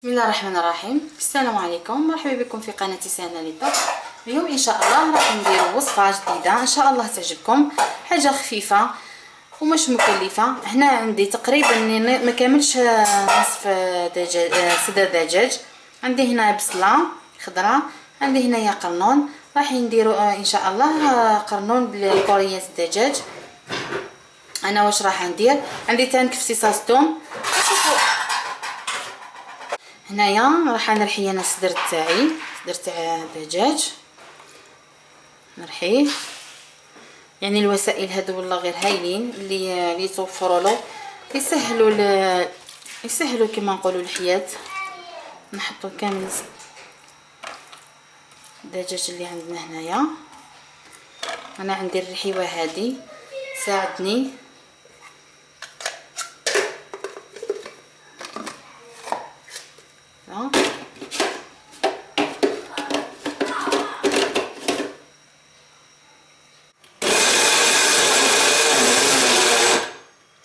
بسم الله الرحمن الرحيم. السلام عليكم، مرحبا بكم في قناتي سهله للطبخ. اليوم ان شاء الله راح ندير وصفه جديده ان شاء الله تعجبكم، حاجه خفيفه ومش مكلفه. هنا عندي تقريبا ما كاملش نصف دجاج، صدر دجاج. عندي هنا بصله خضراء، عندي هنايا قرنون. راح نديروا ان شاء الله قرنون بالكوريات الدجاج. انا واش راح ندير؟ عندي تانك فصيصات ثوم. هنايا راح نرحي انا الصدر تاعي، صدر تاع دجاج نرحيه. يعني الوسائل هادو والله غير هايلين اللي يتوفروا له، يسهلوا كما نقولوا الحياه. نحطوا كامل الدجاج اللي عندنا هنايا. انا عندي الرحيوه هذه ساعدني.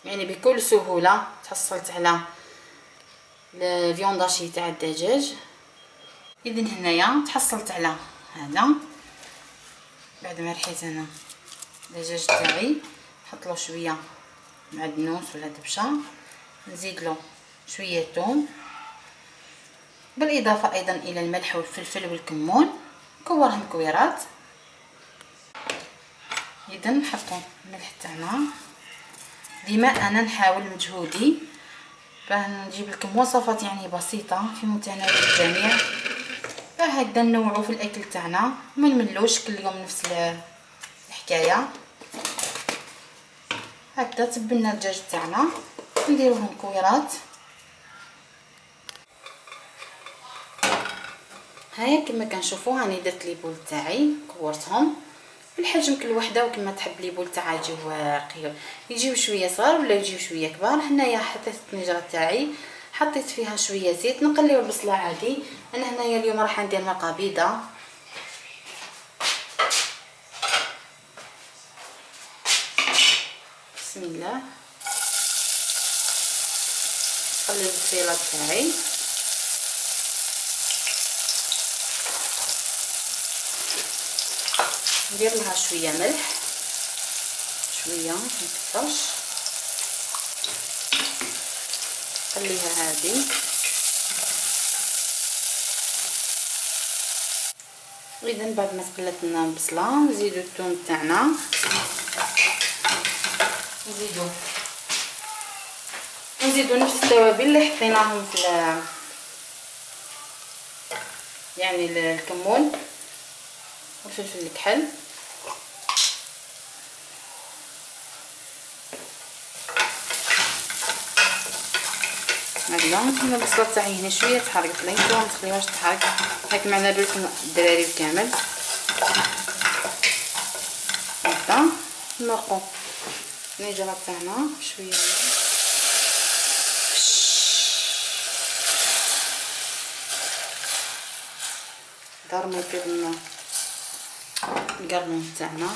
يعني بكل سهوله تحصلت على الفيونداشي تاع الدجاج. اذا هنايا تحصلت على هذا. بعد ما رحيت انا الدجاج تاعي نحط له شويه معدنوس ولا دبشه، نزيد له شويه ثوم، بالاضافه ايضا الى الملح والفلفل والكمون، نكورهم كويرات. اذا نحطوا الملح تاعنا. ديما انا نحاول مجهودي باه نجيب لكم وصفات يعني بسيطه في متناول الجميع، فهكذا ننوعوا في الاكل تاعنا، ما نملوش كل يوم نفس الحكايه. هكذا تبلنا الدجاج تاعنا، نديروهم كويرات. هيا كما كنشوفوا راني درت لي بول تاعي كورتهم بالحجم كل وحده وكما تحب لي بول تاعها يجيو شويه صغار ولا يجيو شويه كبار. هنايا حطيت الطنجره تاعي، حطيت فيها شويه زيت، نقليو البصله عادي. انا هنايا اليوم راح ندير مرقه بيضاء. بسم الله. نقلي البصيله تاعي، ندير لها شويه ملح، شويه مكثرش، نخليها هادي. اذا بعد ما تقلت لنا البصله نزيدو الثوم تاعنا، نزيدو نفس التوابل اللي حطيناهم في يعني الكمون والفلفل الكحل. هكذا البصله تاعي هنا شويه تحرقت لي، نتوما ما تخليوهاش تحرق، هاك معنا بالكم الدراري كامل. هكذا نمرقوا النجره تاعنا شويه، دار ما يطيب لنا القرنون تاعنا.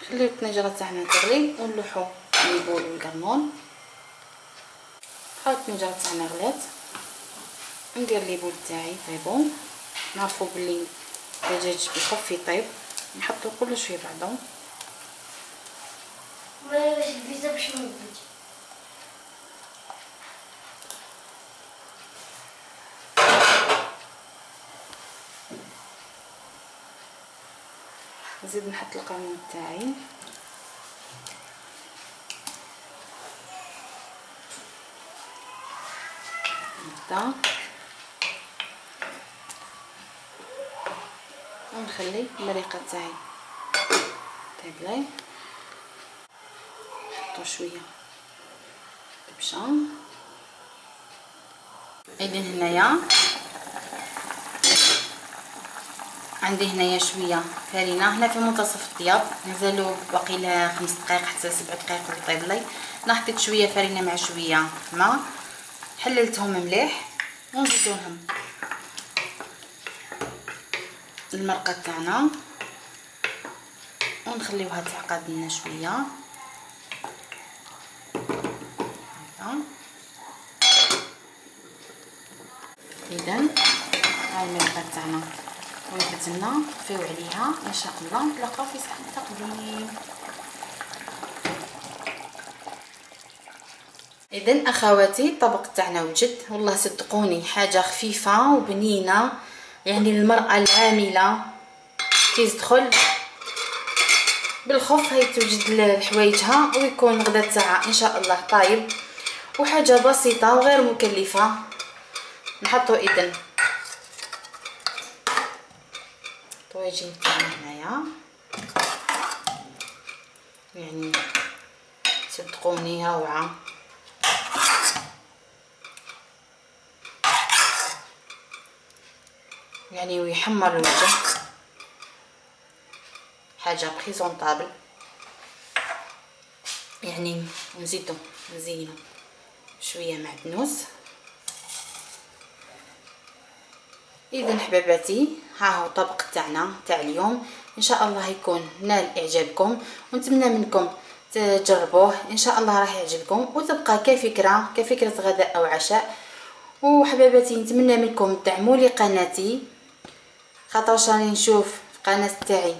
خليو الطنجره تاعنا تغلي ونلوحو البول والقرنون. هاو الطنجره تاعنا غلات، ندير لي بول تاعي طيبو. نعرفوا بلي الدجاج بيخف يطيب، نحطو كلش في بعضو. نزيد نحط القرنون تاعي، هكذا، ونخلي المريقه تاعي طيب لي. نحطو شويه دبشه. اذا هنايا عندي هنايا شويه فرينه، هنا في منتصف الطياب، مازالوا باقي لها 5 دقائق حتى 7 دقائق وطيب لي. انا حطيت شويه فرينه مع شويه ماء، حللتهم مليح، ونزيدو لهم المرقه تاعنا ونخليوها تعقد لنا شويه. اذا هاي الملفه تاعنا وجبت لنا نطفيو عليها ان شاء الله. نتلاقاو في ساعه التقديم. اذا اخواتي الطبق تاعنا وجد، والله صدقوني حاجه خفيفه وبنينه، يعني المراه العامله كي تدخل بالخف هي توجد حوايجها ويكون الغدا تاعها ان شاء الله طايب، وحاجه بسيطه وغير مكلفه. نحطو اذا الطواجن تاعنا هنايا، يعني صدقوني روعه. يعني ويحمر الوجه، حاجه بريزونطابل. يعني نزيدو نزينو شويه معدنوس. اذا حباباتي ها هو الطبق تاعنا تاع اليوم، ان شاء الله يكون نال اعجابكم ونتمنى منكم تجربوه، ان شاء الله راح يعجبكم وتبقى كفكره غداء او عشاء. وحباباتي نتمنى منكم تدعموا لي قناتي، خاطرش راني نشوف القناه تاعي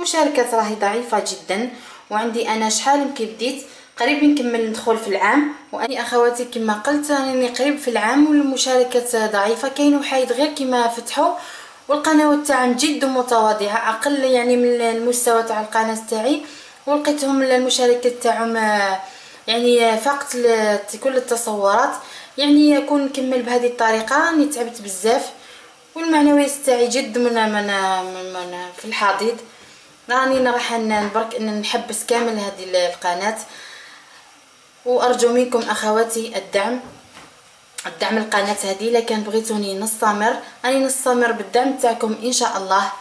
مشاركات راهي ضعيفه جدا، وعندي انا شحال كي بديت قريب نكمل ندخل في العام، واني اخواتي كما قلت راني قريب في العام والمشاركات ضعيفه. كاين وحايد غير كما فتحوا والقنوات تاعهم جد متواضعه، اقل يعني من المستوى تاع القناه تاعي، ولقيتهم المشاركات تاعهم يعني فقط كل التصورات. يعني كون نكمل بهذه الطريقه راني تعبت بزاف، والمعنويات تاعي جد من في الحضيض. راني راح نبرك ان نحبس كامل هذه القناه. وارجو منكم اخواتي الدعم القناه هذه. الا كان بغيتوني نستمر راني نستمر بالدعم تاعكم ان شاء الله.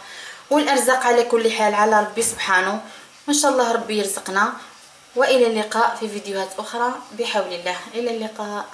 والارزاق على كل حال على ربي سبحانه، وان شاء الله ربي يرزقنا. والى اللقاء في فيديوهات اخرى بحول الله. الى اللقاء.